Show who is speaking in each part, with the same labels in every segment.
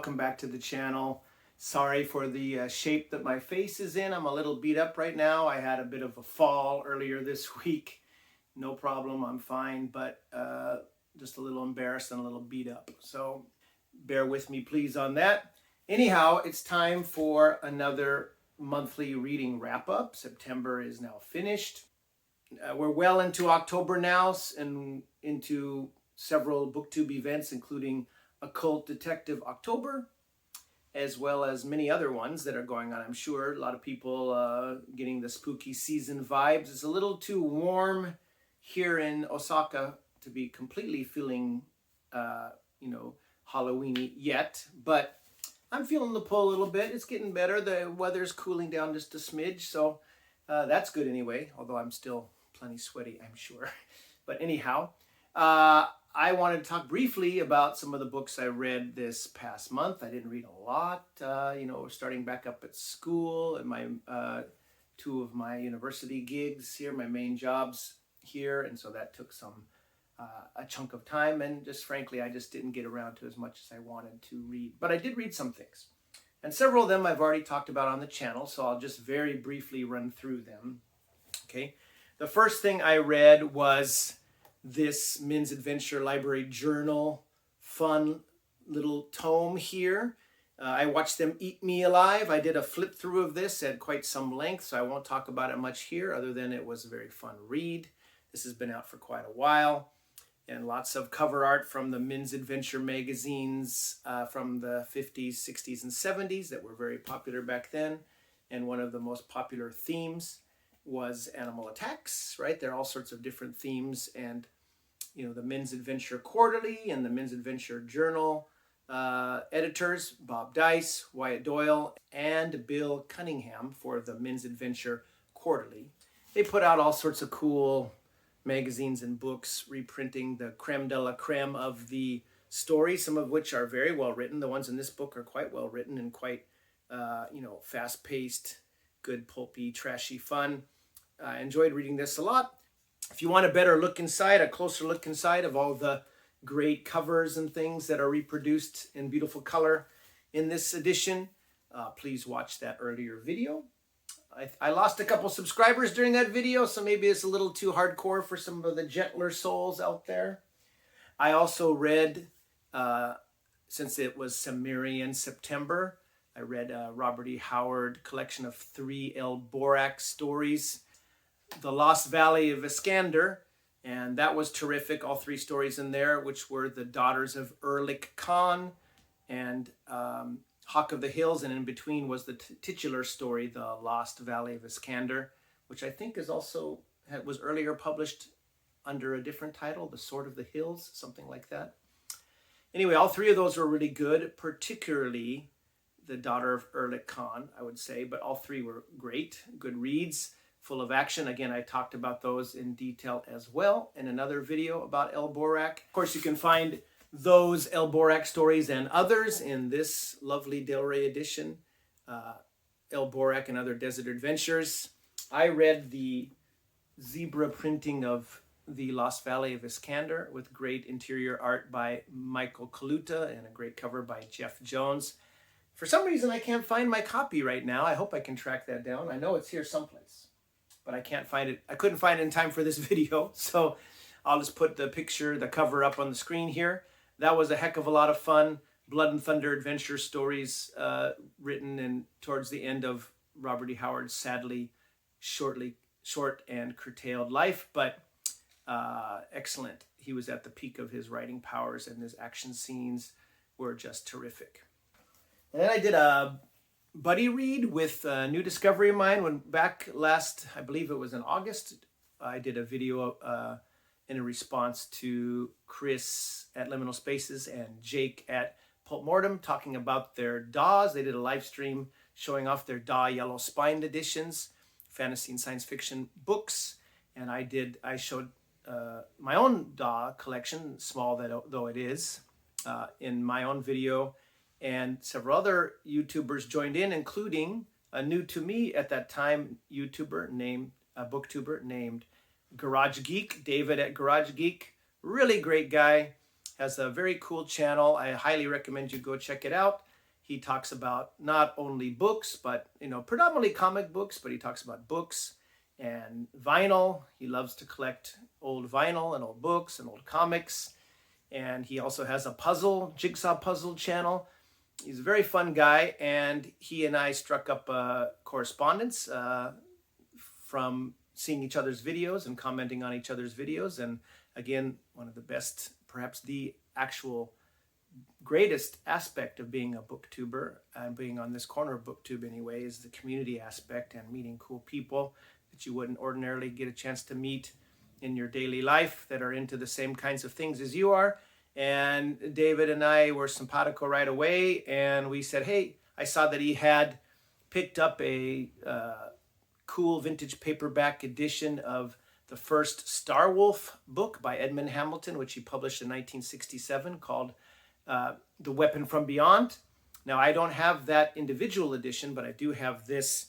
Speaker 1: welcome back to the channel. Sorry for the shape that my face is in. I'm a little beat up right now. I had a bit of a fall earlier this week. No problem, I'm fine, but just a little embarrassed and a little beat up. So bear with me please on that. Anyhow, it's time for another monthly reading wrap up. September is now finished. We're well into October now and into several BookTube events, including Occult Detective October, as well as many other ones that are going on. I'm sure a lot of people getting the spooky season vibes. It's a little too warm here in Osaka to be completely feeling, Halloween-y yet, but I'm feeling the pull a little bit. It's getting better. The weather's cooling down just a smidge, so that's good anyway, although I'm still plenty sweaty, I'm sure. But anyhow, I wanted to talk briefly about some of the books I read this past month. I didn't read a lot, starting back up at school and my two of my university gigs here, my main jobs here, and so that took a chunk of time, and just frankly, I just didn't get around to as much as I wanted to read. But I did read some things, and several of them I've already talked about on the channel, so I'll just very briefly run through them. Okay, the first thing I read was this Men's Adventure Library Journal, fun little tome here. I watched them eat me alive. I did a flip through of this at quite some length, so I won't talk about it much here other than it was a very fun read. This has been out for quite a while, and lots of cover art from the Men's Adventure magazines from the 50s, 60s, and 70s that were very popular back then. And one of the most popular themes was animal attacks, right? There are all sorts of different themes, and the Men's Adventure Quarterly and the Men's Adventure Journal editors, Bob Deis, Wyatt Doyle, and Bill Cunningham for the Men's Adventure Quarterly. They put out all sorts of cool magazines and books, reprinting the creme de la creme of the stories, some of which are very well written. The ones in this book are quite well written and quite, fast-paced, good, pulpy, trashy fun. I enjoyed reading this a lot. If you want a better look inside, a closer look inside of all the great covers and things that are reproduced in beautiful color in this edition, please watch that earlier video. I lost a couple subscribers during that video, so maybe it's a little too hardcore for some of the gentler souls out there. I also read, since it was Cimmerian September, I read Robert E. Howard collection of 3 Elric stories, The Lost Valley of Iskander, and that was terrific. All 3 stories in there, which were the daughters of Elric Khan and Hawk of the Hills, and in between was the titular story, The Lost Valley of Iskander, which I think was earlier published under a different title, The Sword of the Hills, something like that. Anyway, all 3 of those were really good, particularly the daughter of Elric Khan, I would say, but all 3 were great, good reads, full of action. Again, I talked about those in detail as well in another video about Elric. Of course, you can find those Elric stories and others in this lovely Del Rey edition, Elric and Other Desert Adventures. I read the zebra printing of The Lost Valley of Iskander with great interior art by Michael Kaluta and a great cover by Jeff Jones. For some reason, I can't find my copy right now. I hope I can track that down. I know it's here someplace, but I can't find it. I couldn't find it in time for this video, so I'll just put the cover up on the screen here. That was a heck of a lot of fun. Blood and Thunder adventure stories written towards the end of Robert E. Howard's sadly short and curtailed life, but excellent. He was at the peak of his writing powers, and his action scenes were just terrific. And then I did a buddy read with a new discovery of mine when back last, I believe it was in August, I did a video in a response to Chris at Liminal Spaces and Jake at Pulp Mortem talking about their DAWs. They did a live stream showing off their DAW Yellow Spined editions, fantasy and science fiction books. And I showed my own DAW collection, small though it is, in my own video. And several other YouTubers joined in, including a new to me at that time booktuber named Garage Geek, David at Garage Geek. Really great guy, has a very cool channel. I highly recommend you go check it out. He talks about not only books, but, predominantly comic books, but he talks about books and vinyl. He loves to collect old vinyl and old books and old comics. And he also has a jigsaw puzzle channel. He's a very fun guy, and he and I struck up a correspondence from seeing each other's videos and commenting on each other's videos. And again, one of the best, perhaps the actual greatest aspect of being a booktuber and being on this corner of BookTube anyway is the community aspect and meeting cool people that you wouldn't ordinarily get a chance to meet in your daily life that are into the same kinds of things as you are. And David and I were simpatico right away, and we said, hey, I saw that he had picked up a cool vintage paperback edition of the first Starwolf book by Edmond Hamilton, which he published in 1967, called The Weapon from Beyond. Now, I don't have that individual edition, but I do have this,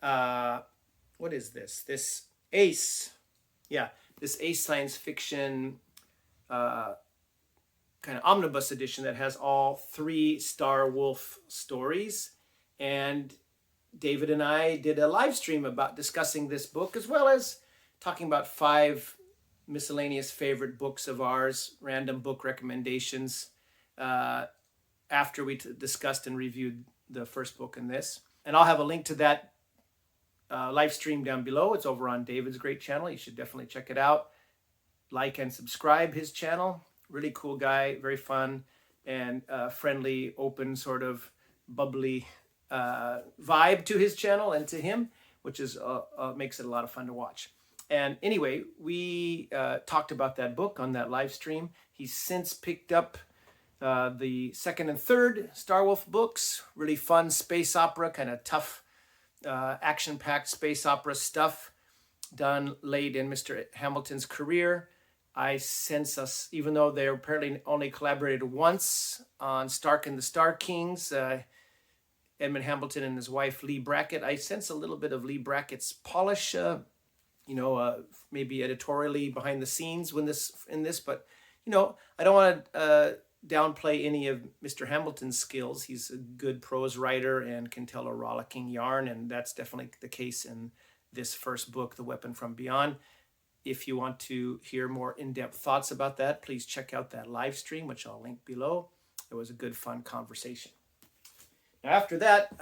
Speaker 1: what is this? This Ace. Yeah, this Ace science fiction kind of omnibus edition that has all 3 Starwolf stories. And David and I did a live stream about discussing this book, as well as talking about 5 miscellaneous favorite books of ours, random book recommendations, after we discussed and reviewed the first book in this. And I'll have a link to that live stream down below. It's over on David's great channel. You should definitely check it out. Like and subscribe his channel. Really cool guy, very fun and friendly, open, sort of bubbly vibe to his channel and to him, which is makes it a lot of fun to watch. And anyway, we talked about that book on that live stream. He's since picked up the 2nd and 3rd Starwolf books. Really fun space opera, kind of tough, action-packed space opera stuff done late in Mr. Hamilton's career. I sense us, even though they apparently only collaborated once on Stark and the Star Kings, Edmond Hamilton and his wife Lee Brackett, I sense a little bit of Lee Brackett's polish, maybe editorially behind the scenes in this, but I don't want to downplay any of Mr. Hamilton's skills. He's a good prose writer and can tell a rollicking yarn, and that's definitely the case in this first book, The Weapon from Beyond. If you want to hear more in-depth thoughts about that, please check out that live stream, which I'll link below. It was a good, fun conversation. Now, after that,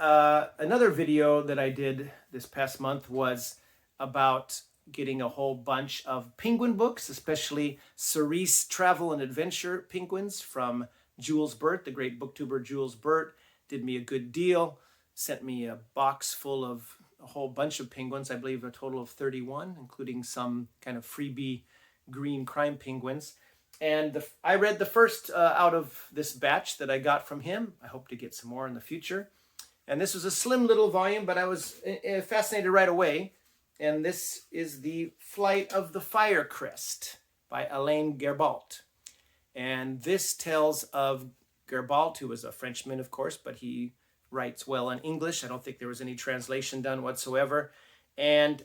Speaker 1: another video that I did this past month was about getting a whole bunch of penguin books, especially Cerise Travel and Adventure penguins from Jules Burt, the great booktuber Jules Burt. Did me a good deal, sent me a box full of a whole bunch of penguins, I believe a total of 31, including some kind of freebie green crime penguins. And I read the first out of this batch that I got from him. I hope to get some more in the future. And this was a slim little volume, but I was fascinated right away. And this is The Flight of the Firecrest by Alain Gerbault. And this tells of Gerbault, who was a Frenchman, of course, but he writes well in English. I don't think there was any translation done whatsoever. And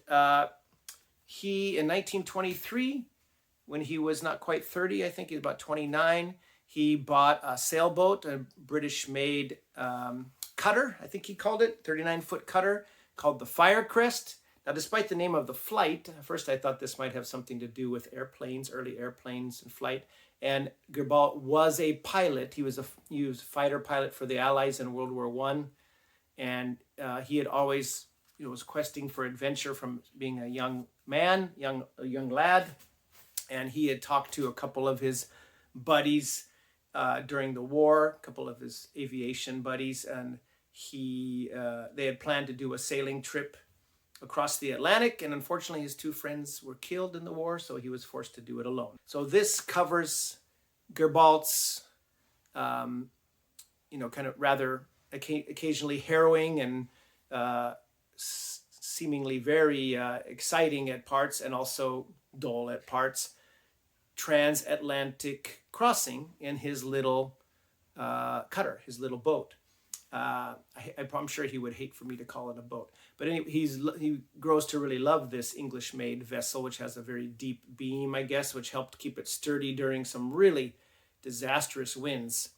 Speaker 1: he, in 1923, when he was not quite 30, I think he was about 29, he bought a sailboat, a British-made cutter, I think he called it, 39-foot cutter, called the Firecrest. Now, despite the name of the flight, at first I thought this might have something to do with airplanes, early airplanes and flight. And Gerbault was a pilot. He was a fighter pilot for the Allies in World War I. And he had always, was questing for adventure from being a young man, a young lad. And he had talked to a couple of his buddies during the war, a couple of his aviation buddies, and they had planned to do a sailing trip across the Atlantic, and unfortunately his 2 friends were killed in the war, so he was forced to do it alone. So this covers Gerbault's, kind of rather occasionally harrowing and seemingly very exciting at parts, and also dull at parts, transatlantic crossing in his little cutter, his little boat. I'm sure he would hate for me to call it a boat. But anyway, he grows to really love this English-made vessel, which has a very deep beam, I guess, which helped keep it sturdy during some really disastrous winds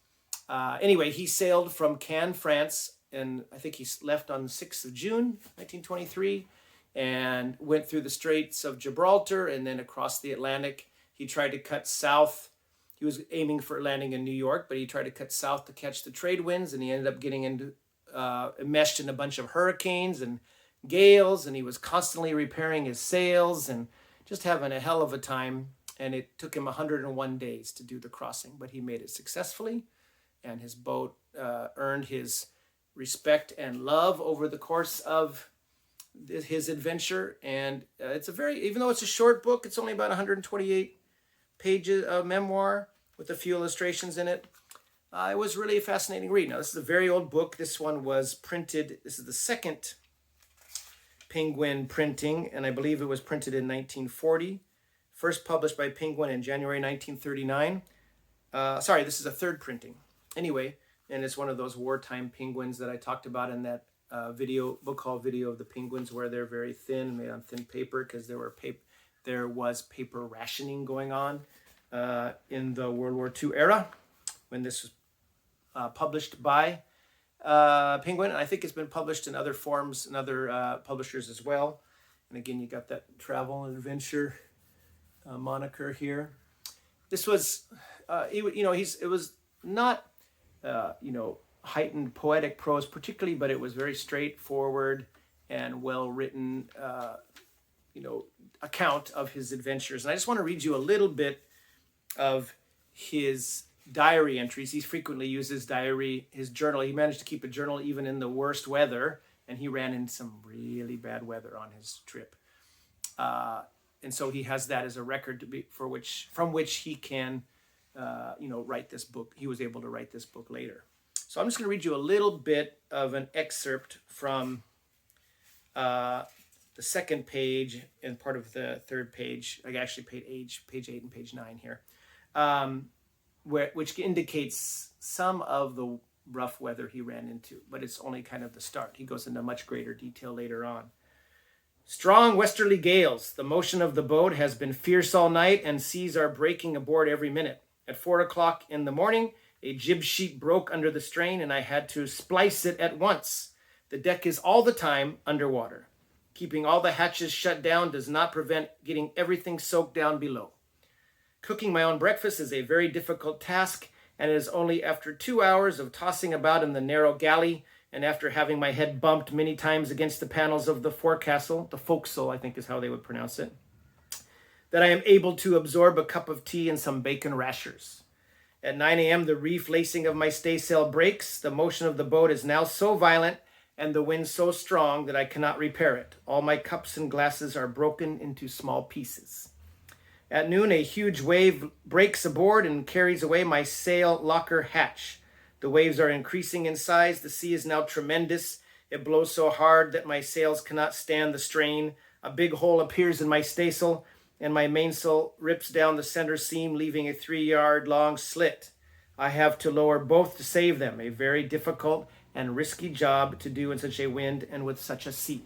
Speaker 1: Anyway, he sailed from Cannes, France, and I think he left on the 6th of June, 1923, and went through the Straits of Gibraltar and then across the Atlantic. He tried to cut south. He was aiming for landing in New York, but he tried to cut south to catch the trade winds, and he ended up getting into enmeshed in a bunch of hurricanes and gales, and he was constantly repairing his sails and just having a hell of a time. And it took him 101 days to do the crossing, but he made it successfully, and his boat earned his respect and love over the course of his adventure. And it's a very, even though it's a short book, it's only about 128 pages of memoir with a few illustrations in it. It was really a fascinating read. Now, this is a very old book. This one was printed, this is the second Penguin printing, and I believe it was printed in 1940. First published by Penguin in January 1939. Sorry, this is a third printing. Anyway, and it's one of those wartime penguins that I talked about in that book haul video of the penguins, where they're very thin, made on thin paper, because there was paper rationing going on in the World War II era when this was published by Penguin. I think it's been published in other forms and other publishers as well. And again, you got that travel and adventure moniker here. This was, it was not, heightened poetic prose particularly, but it was very straightforward and well-written, account of his adventures. And I just want to read you a little bit of his diary entries. He frequently uses his journal. He managed to keep a journal even in the worst weather, and he ran into some really bad weather on his trip. And so he has that as a record from which he can, write this book. He was able to write this book later. So I'm just going to read you a little bit of an excerpt from the second page and part of the third page. I actually page 8 and page 9 here, which indicates some of the rough weather he ran into, but it's only kind of the start. He goes into much greater detail later on. Strong westerly gales. The motion of the boat has been fierce all night, and seas are breaking aboard every minute. At 4 o'clock in the morning, a jib sheet broke under the strain, and I had to splice it at once. The deck is all the time underwater. Keeping all the hatches shut down does not prevent getting everything soaked down below. Cooking my own breakfast is a very difficult task, and it is only after 2 hours of tossing about in the narrow galley, and after having my head bumped many times against the panels of the forecastle, the forecastle I think is how they would pronounce it, that I am able to absorb a cup of tea and some bacon rashers. At 9 a.m., the reef lacing of my staysail breaks. The motion of the boat is now so violent and the wind so strong that I cannot repair it. All my cups and glasses are broken into small pieces. At noon, a huge wave breaks aboard and carries away my sail locker hatch. The waves are increasing in size. The sea is now tremendous. It blows so hard that my sails cannot stand the strain. A big hole appears in my staysail, and my mainsail rips down the center seam, leaving a 3-yard long slit. I have to lower both to save them, a very difficult and risky job to do in such a wind and with such a sea.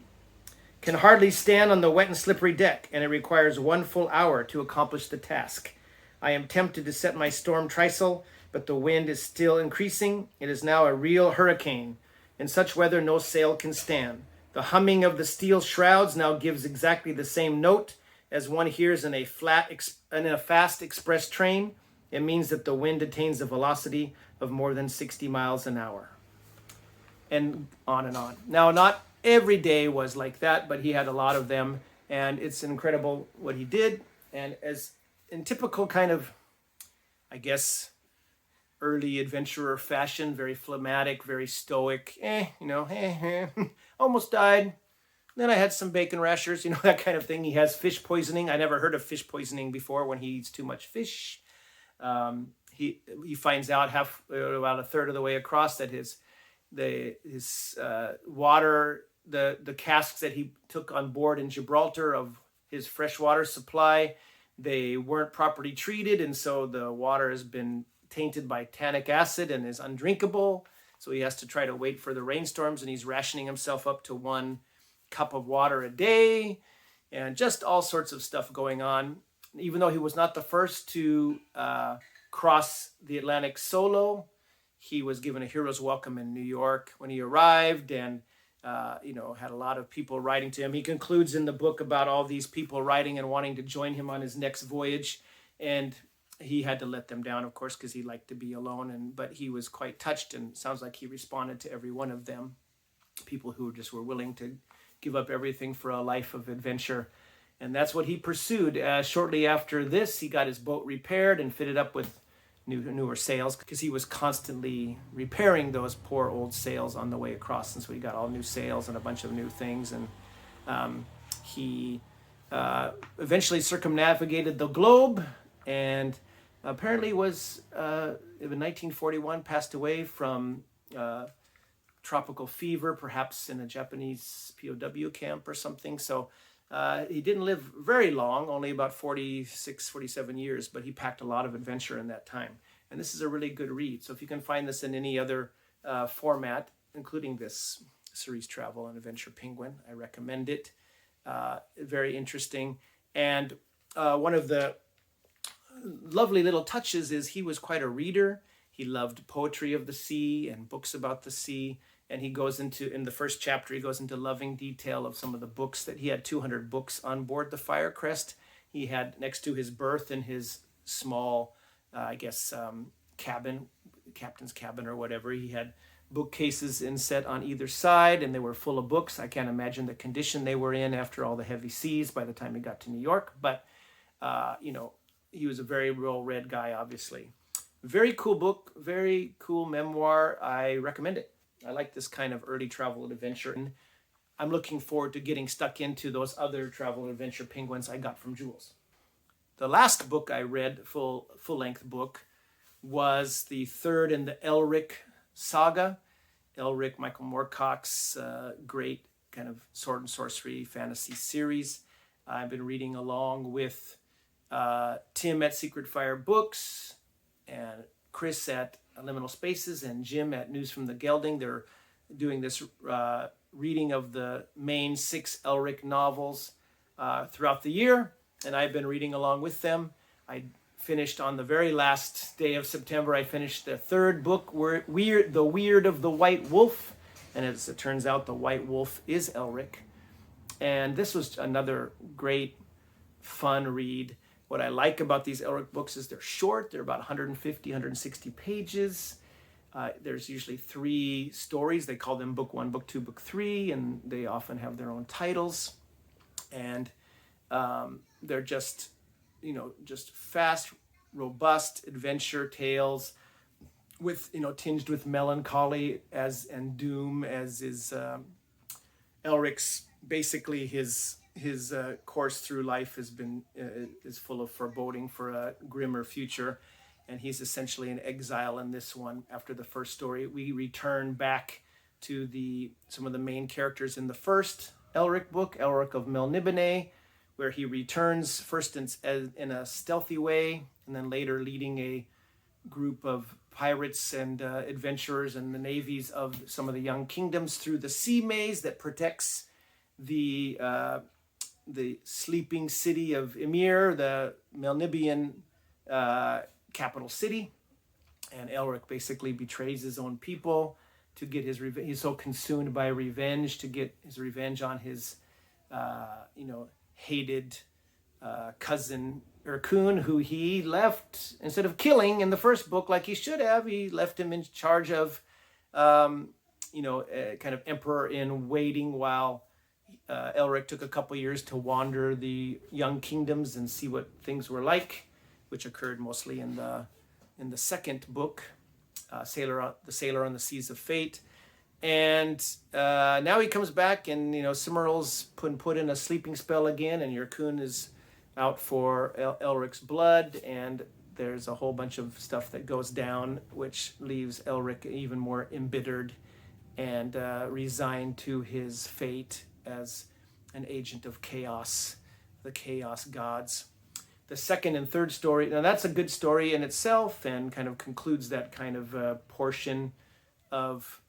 Speaker 1: Can hardly stand on the wet and slippery deck, and it requires 1 full hour to accomplish the task. I am tempted to set my storm trysail, but the wind is still increasing. It is now a real hurricane. In such weather, no sail can stand. The humming of the steel shrouds now gives exactly the same note as one hears in a fast express train. It means that the wind attains a velocity of more than 60 miles an hour. And on and on. Now, not every day was like that, but he had a lot of them, and it's incredible what he did. And as in typical kind of, I guess, early adventurer fashion, very phlegmatic, very stoic, almost died. Then I had some bacon rashers, that kind of thing. He has fish poisoning. I never heard of fish poisoning before when he eats too much fish. He finds out about a third of the way across that his water, the casks that he took on board in Gibraltar of his freshwater supply, they weren't properly treated, and so the water has been tainted by tannic acid and is undrinkable. So he has to try to wait for the rainstorms, and he's rationing himself up to 1 cup of water a day, and just all sorts of stuff going on. Even though he was not the first to cross the Atlantic solo, he was given a hero's welcome in New York when he arrived, and had a lot of people writing to him. He concludes in the book about all these people writing and wanting to join him on his next voyage, and he had to let them down, of course, because he liked to be alone. But he was quite touched, and sounds like he responded to every one of them. People who just were willing to give up everything for a life of adventure, and that's what he pursued. Shortly after this, he got his boat repaired and fitted up with newer sails, because he was constantly repairing those poor old sails on the way across, and so he got all new sails and a bunch of new things. And he eventually circumnavigated the globe, and apparently was in 1941 passed away from tropical fever, perhaps in a Japanese POW camp or something. So he didn't live very long, only about 46, 47 years, but he packed a lot of adventure in that time. And this is a really good read. So if you can find this in any other format, including this series, Travel and Adventure Penguin, I recommend it. Very interesting. And one of the lovely little touches is he was quite a reader. He loved poetry of the sea and books about the sea. And he goes into, in the first chapter, he goes into loving detail of some of the books that he had. 200 books on board the Firecrest. He had next to his berth in his small, cabin, captain's cabin or whatever. He had bookcases inset on either side, and they were full of books. I can't imagine the condition they were in after all the heavy seas by the time he got to New York. But, he was a very well-read guy, obviously. Very cool book, very cool memoir. I recommend it. I like this kind of early travel and adventure. And I'm looking forward to getting stuck into those other travel and adventure penguins I got from Jules. The last book I read, full-length book, was the third in the Elric saga. Elric, Michael Moorcock's great kind of sword and sorcery fantasy series. I've been reading along with Tim at Secret Fire Books and Chris at Liminal Spaces and Jim at News from the Gelding. They're doing this reading of the main 6 Elric novels throughout the year, and I've been reading along with them. I finished on the very last day of September. I finished the third book, The Weird of the White Wolf, and as it turns out, the White Wolf is Elric. And this was another great, fun read. What I like about these Elric books is they're short. They're about 150, 160 pages. There's usually 3 stories. They call them book 1, book 2, book 3, and they often have their own titles. And they're just, just fast, robust adventure tales with, tinged with melancholy and doom, as is Elric's, basically his course through life is full of foreboding for a grimmer future, and he's essentially in exile in this one. After the first story, we return back to some of the main characters in the first Elric book, Elric of Melniboné, where he returns first in a stealthy way, and then later leading a group of pirates and adventurers and the navies of some of the young kingdoms through the sea maze that protects the sleeping city of Ymir, the Melnibian capital city. And Elric basically betrays his own people to get his revenge. He's so consumed by revenge to get his revenge on his, hated cousin Erkun, who he left, instead of killing in the first book like he should have, he left him in charge of, kind of emperor in waiting, while Elric took a couple years to wander the young kingdoms and see what things were like, which occurred mostly in the second book, the Sailor on the Seas of Fate. And now he comes back, and Cimmeral's put in a sleeping spell again, and Erkun is out for Elric's blood, and there's a whole bunch of stuff that goes down, which leaves Elric even more embittered and resigned to his fate as an agent of chaos, the chaos gods. The second and third story, now that's a good story in itself, and kind of concludes that kind of portion of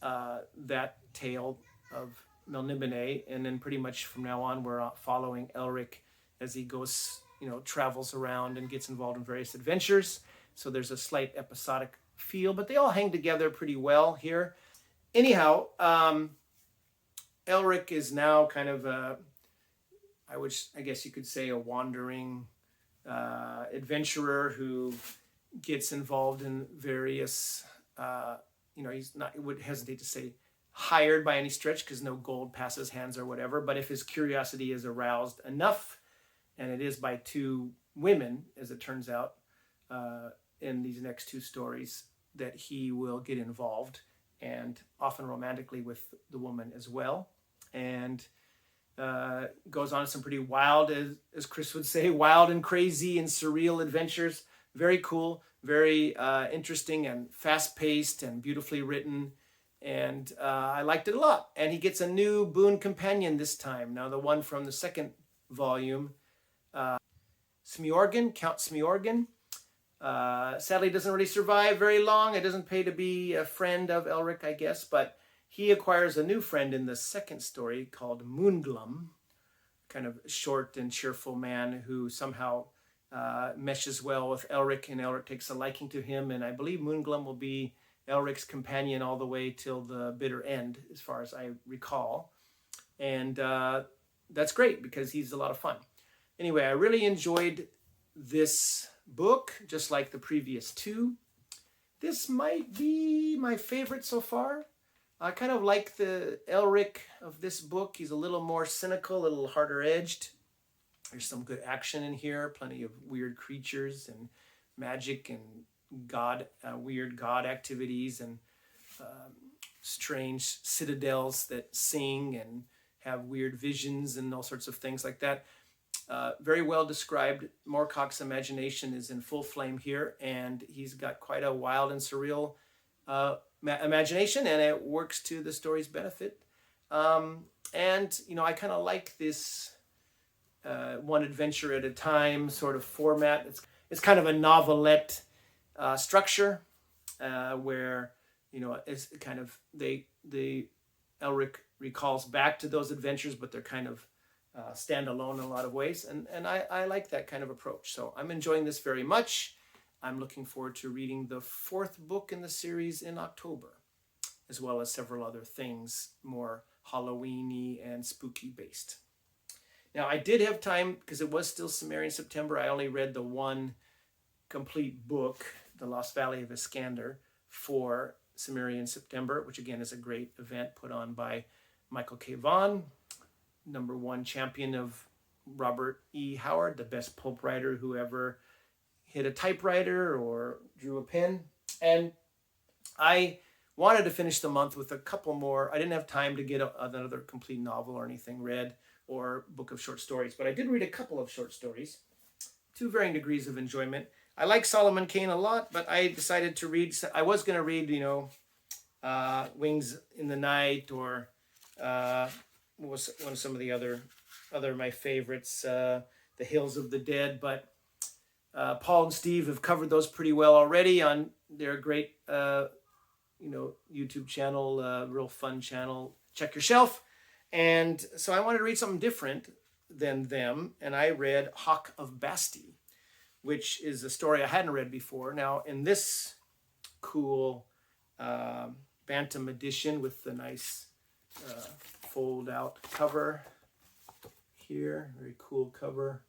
Speaker 1: that tale of Melniboné. And then pretty much from now on, we're following Elric as he goes, travels around and gets involved in various adventures. So there's a slight episodic feel, but they all hang together pretty well here. Anyhow, Elric is now kind of I guess you could say a wandering adventurer who gets involved in various, he's not, I would hesitate to say hired by any stretch because no gold passes hands or whatever, but if his curiosity is aroused enough, and it is by two women, as it turns out, in these next two stories, that he will get involved, and often romantically with the woman as well. And goes on some pretty wild, as Chris would say, wild and crazy and surreal adventures. Very cool, very interesting and fast-paced and beautifully written. And I liked it a lot. And he gets a new boon companion this time. Now, the one from the second volume, Smjorgen, Count Smjorgen. Sadly, doesn't really survive very long. It doesn't pay to be a friend of Elric, I guess, but he acquires a new friend in the second story called Moonglum, kind of short and cheerful man who somehow meshes well with Elric, and Elric takes a liking to him. And I believe Moonglum will be Elric's companion all the way till the bitter end, as far as I recall. And that's great because he's a lot of fun. Anyway, I really enjoyed this book, just like the previous two. This might be my favorite so far. I kind of like the Elric of this book. He's a little more cynical, a little harder edged. There's some good action in here, plenty of weird creatures and magic and weird god activities and strange citadels that sing and have weird visions and all sorts of things like that. Very well described. Moorcock's imagination is in full flame here, and he's got quite a wild and surreal imagination, and it works to the story's benefit. And I kind of like this one adventure at a time sort of format. It's kind of a novelette structure where it's kind of Elric recalls back to those adventures, but they're kind of standalone in a lot of ways, and I like that kind of approach. So I'm enjoying this very much. I'm looking forward to reading the fourth book in the series in October, as well as several other things more Halloween-y and spooky based. Now, I did have time, because it was still Sumerian September. I only read the one complete book, The Lost Valley of Iskander, for Sumerian September, which again is a great event put on by Michael K. Vaughan, #1 champion of Robert E. Howard, the best pulp writer who ever hit a typewriter or drew a pen. And I wanted to finish the month with a couple more. I didn't have time to get another complete novel or anything read, or book of short stories, but I did read a couple of short stories to varying degrees of enjoyment. I like Solomon Kane a lot, but I decided to read, I was going to read, Wings in the Night, or what was one of some of the other my favorites, The Hills of the Dead, but Paul and Steve have covered those pretty well already on their great, YouTube channel, real fun channel, Check Your Shelf. And so I wanted to read something different than them, and I read Hawk of Basti, which is a story I hadn't read before. Now, in this cool Bantam edition with the nice fold-out cover here, very cool cover,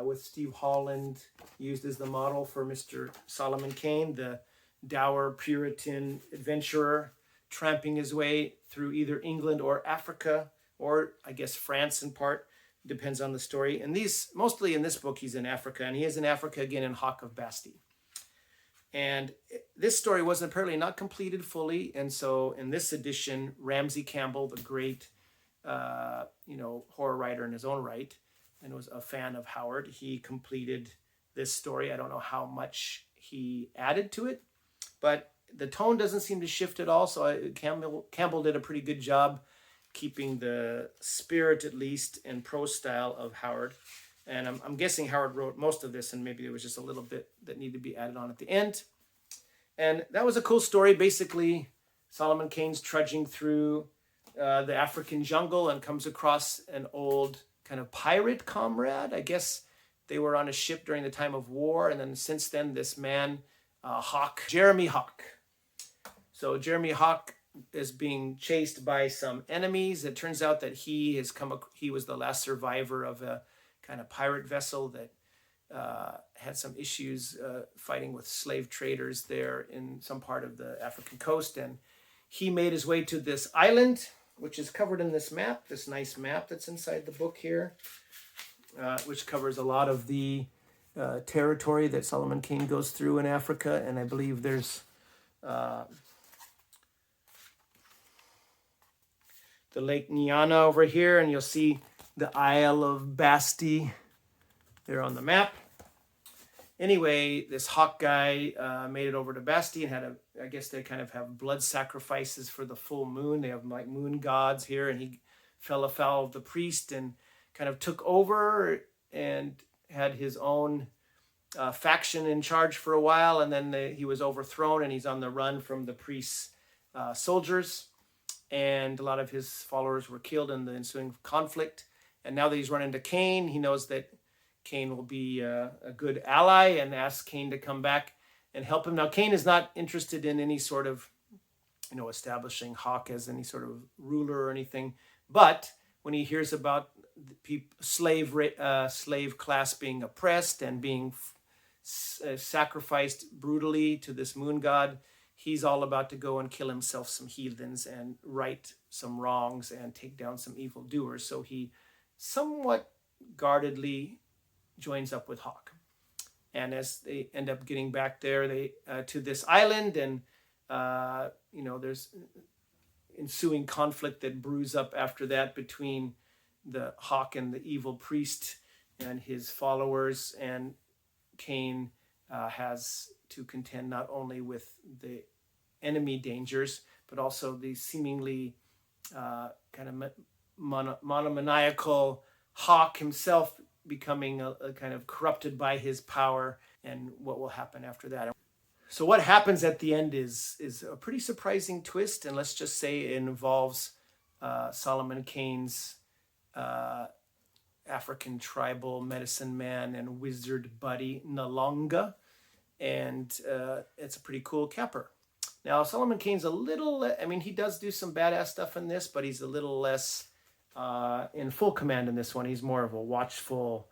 Speaker 1: with Steve Holland used as the model for Mr. Solomon Kane, the dour Puritan adventurer tramping his way through either England or Africa, or I guess France in part, depends on the story. And mostly in this book, he's in Africa, and he is in Africa again in Hawk of Basti. And this story was apparently not completed fully, and so in this edition, Ramsey Campbell, the great horror writer in his own right, and was a fan of Howard, he completed this story. I don't know how much he added to it, but the tone doesn't seem to shift at all, so Campbell did a pretty good job keeping the spirit, at least, and prose style of Howard. And I'm guessing Howard wrote most of this, and maybe there was just a little bit that needed to be added on at the end. And that was a cool story. Basically, Solomon Kane's trudging through the African jungle and comes across an old kind of pirate comrade. I guess they were on a ship during the time of war, and then since then, this man Hawk, Jeremy Hawk. So Jeremy Hawk is being chased by some enemies. It turns out that he was the last survivor of a kind of pirate vessel that had some issues fighting with slave traders there in some part of the African coast. And he made his way to this island, which is covered in this map, this nice map that's inside the book here, which covers a lot of the territory that Solomon Kane goes through in Africa. And I believe there's the Lake Nyana over here, and you'll see the Isle of Basti there on the map. Anyway, this Hawk guy made it over to Basti and I guess they kind of have blood sacrifices for the full moon. They have like moon gods here, and he fell afoul of the priest and kind of took over and had his own faction in charge for a while, and then he was overthrown, and he's on the run from the priest's soldiers. And a lot of his followers were killed in the ensuing conflict. And now that he's run into Cain, he knows that Cain will be a good ally and asks Cain to come back and help him. Now, Cain is not interested in any sort of, establishing Hawk as any sort of ruler or anything. But when he hears about the slave class being oppressed and being sacrificed brutally to this moon god, he's all about to go and kill himself some heathens and right some wrongs and take down some evildoers. So he somewhat guardedly joins up with Hawk. And as they end up getting back there, to this island, and there's ensuing conflict that brews up after that between the Hawk and the evil priest and his followers. And Cain has to contend not only with the enemy dangers, but also the seemingly kind of monomaniacal Hawk himself becoming a kind of corrupted by his power, and what will happen after that. So what happens at the end is a pretty surprising twist, and let's just say it involves Solomon Kane's African tribal medicine man and wizard buddy Nalonga, and it's a pretty cool capper. Now, Solomon Kane's a little, he does do some badass stuff in this, but he's a little less in full command in this one. He's more of a watchful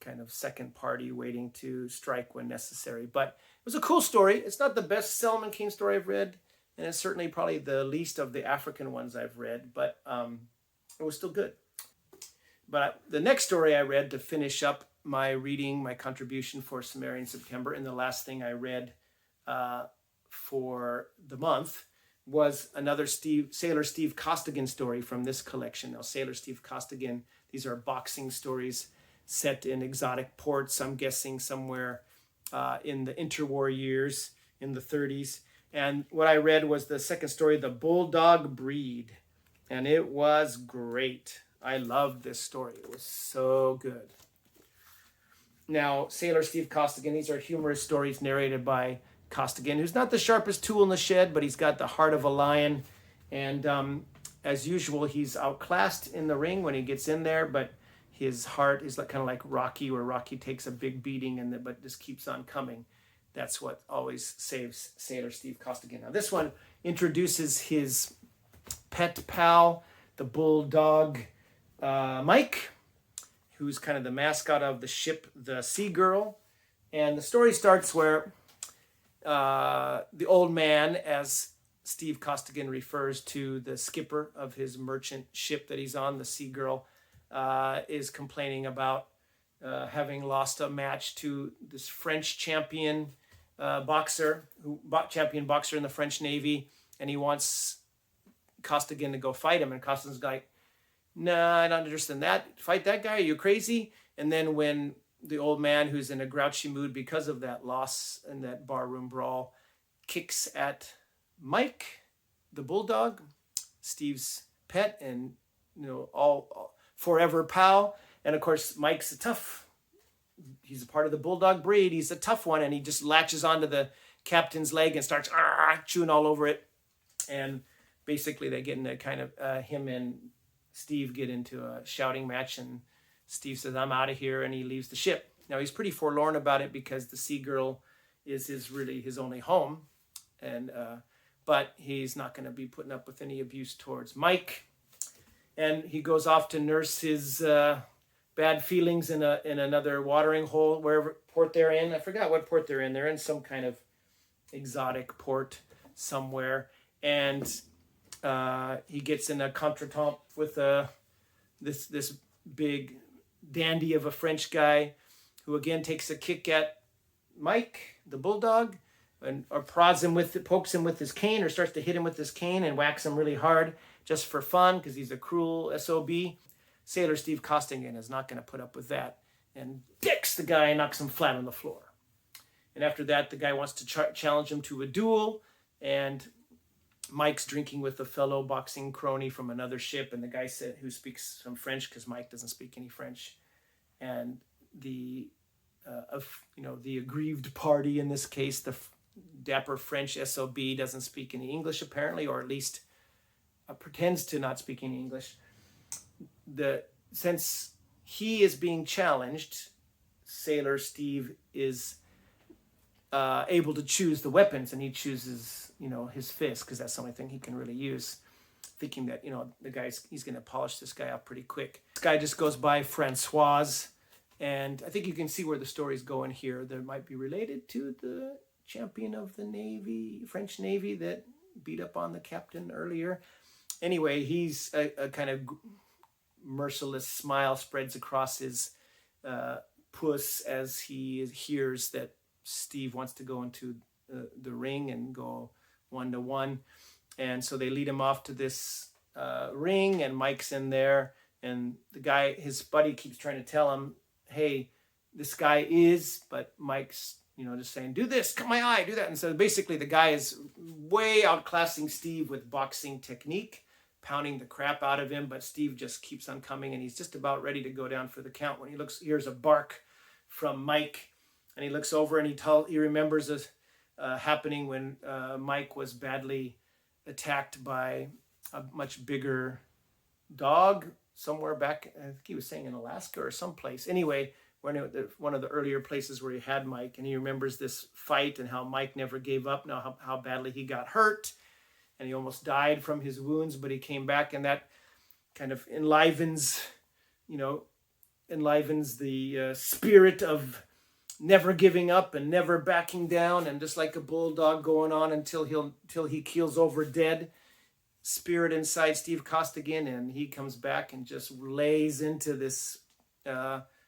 Speaker 1: kind of second party waiting to strike when necessary. But it was a cool story. It's not the best Solomon Kane story I've read, and it's certainly probably the least of the African ones I've read, but it was still good. But the next story I read to finish up my reading, my contribution for Sumerian September, and the last thing I read for the month was another Sailor Steve Costigan story from this collection. Now, Sailor Steve Costigan, these are boxing stories set in exotic ports, I'm guessing somewhere in the interwar years in the 30s. And what I read was the second story, The Bulldog Breed, and it was great. I loved this story. It was so good. Now, Sailor Steve Costigan, these are humorous stories narrated by Costigan, who's not the sharpest tool in the shed, but he's got the heart of a lion. And as usual, he's outclassed in the ring when he gets in there, but his heart is kind of like Rocky, where Rocky takes a big beating but just keeps on coming. That's what always saves Sailor Steve Costigan. Now, this one introduces his pet pal, the bulldog Mike, who's kind of the mascot of the ship, the Sea Girl. And the story starts where the old man, as Steve Costigan refers to the skipper of his merchant ship that he's on, the Sea Girl, is complaining about having lost a match to this French champion boxer in the French Navy, and he wants Costigan to go fight him. And Costigan's like, "Nah, I don't understand that. Fight that guy? Are you crazy?" And then when the old man, who's in a grouchy mood because of that loss in that barroom brawl, kicks at Mike, the bulldog, Steve's pet, and all forever pal. And of course, Mike's he's a part of the Bulldog Breed. He's a tough one, and he just latches onto the captain's leg and starts chewing all over it. And basically, they get into kind of him and Steve get into a shouting match, and Steve says, "I'm out of here," and he leaves the ship. Now, he's pretty forlorn about it because the Sea Girl is really his only home. And but he's not going to be putting up with any abuse towards Mike. And he goes off to nurse his bad feelings in another watering hole, wherever port they're in. I forgot what port they're in. They're in some kind of exotic port somewhere. And he gets in a contretemps with this big dandy of a French guy who again takes a kick at Mike, the bulldog, or pokes him with his cane, or starts to hit him with his cane and whacks him really hard just for fun because he's a cruel SOB. Sailor Steve Costigan is not going to put up with that and dicks the guy and knocks him flat on the floor. And after that, the guy wants to challenge him to a duel, and Mike's drinking with a fellow boxing crony from another ship, and the guy who speaks some French, because Mike doesn't speak any French, and the aggrieved party in this case, the dapper French SOB, doesn't speak any English apparently, or at least pretends to not speak any English. Since he is being challenged, Sailor Steve is able to choose the weapons, and he chooses, his fist, because that's the only thing he can really use, thinking that, he's going to polish this guy up pretty quick. This guy just goes by Francoise, and I think you can see where the story's going here. That might be related to the champion of the Navy, French Navy, that beat up on the captain earlier. Anyway, he's a kind of merciless smile spreads across his puss as he hears that Steve wants to go into the ring and go 1-to-1. And so they lead him off to this ring, and Mike's in there, and the guy, his buddy, keeps trying to tell him, hey, this guy is, but Mike's, just saying, do this, cut my eye, do that. And so basically the guy is way outclassing Steve with boxing technique, pounding the crap out of him, but Steve just keeps on coming, and he's just about ready to go down for the count when he hears a bark from Mike, and he looks over and he remembers this happening when Mike was badly attacked by a much bigger dog somewhere back, I think he was saying in Alaska or someplace. Anyway, one of the earlier places where he had Mike, and he remembers this fight and how Mike never gave up, now how badly he got hurt, and he almost died from his wounds, but he came back, and that kind of enlivens the spirit of never giving up and never backing down, and just like a bulldog going on until he keels over dead. Spirit inside Steve Costigan, and he comes back and just lays into this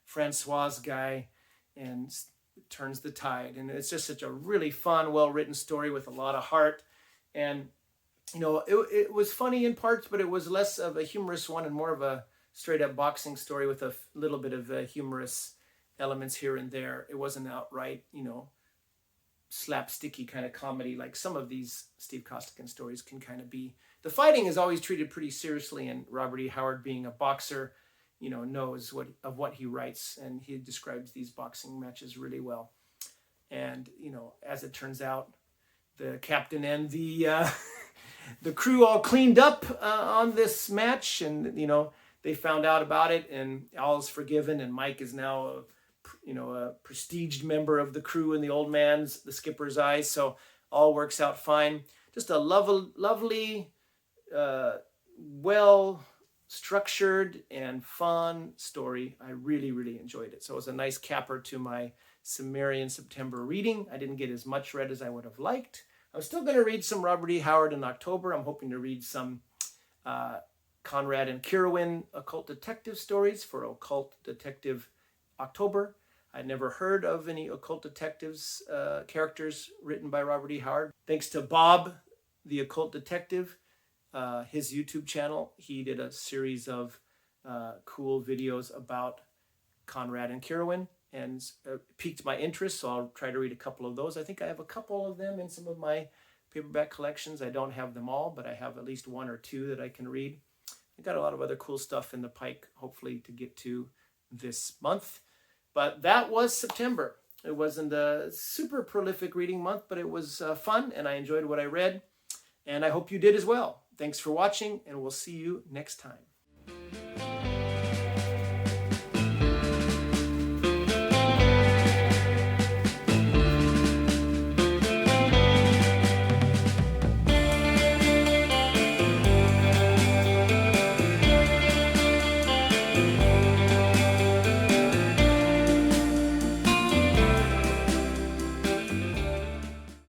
Speaker 1: Francois guy and turns the tide. And it's just such a really fun, well-written story with a lot of heart. And it was funny in parts, but it was less of a humorous one and more of a straight-up boxing story with a little bit of humorous elements here and there. It wasn't outright, slapsticky kind of comedy like some of these Steve Costigan stories can kind of be. The fighting is always treated pretty seriously, and Robert E. Howard, being a boxer, knows what he writes, and he describes these boxing matches really well. And as it turns out, the captain and the crew all cleaned up on this match, and they found out about it, and all is forgiven, and Mike is now a prestiged member of the crew in the skipper's eyes. So all works out fine. Just a lovely, well structured and fun story. I really, really enjoyed it. So it was a nice capper to my Cimmerian September reading. I didn't get as much read as I would have liked. I'm still going to read some Robert E. Howard in October. I'm hoping to read some Conrad and Kirwin occult detective stories for Occult Detective October. I'd never heard of any occult detectives characters written by Robert E. Howard. Thanks to Bob, the occult detective, his YouTube channel, he did a series of cool videos about Conrad and Kirwin, and piqued my interest, so I'll try to read a couple of those. I think I have a couple of them in some of my paperback collections. I don't have them all, but I have at least one or two that I can read. I got a lot of other cool stuff in the pike, hopefully, to get to this month. But that was September. It wasn't a super prolific reading month, but it was fun, and I enjoyed what I read, and I hope you did as well. Thanks for watching, and we'll see you next time.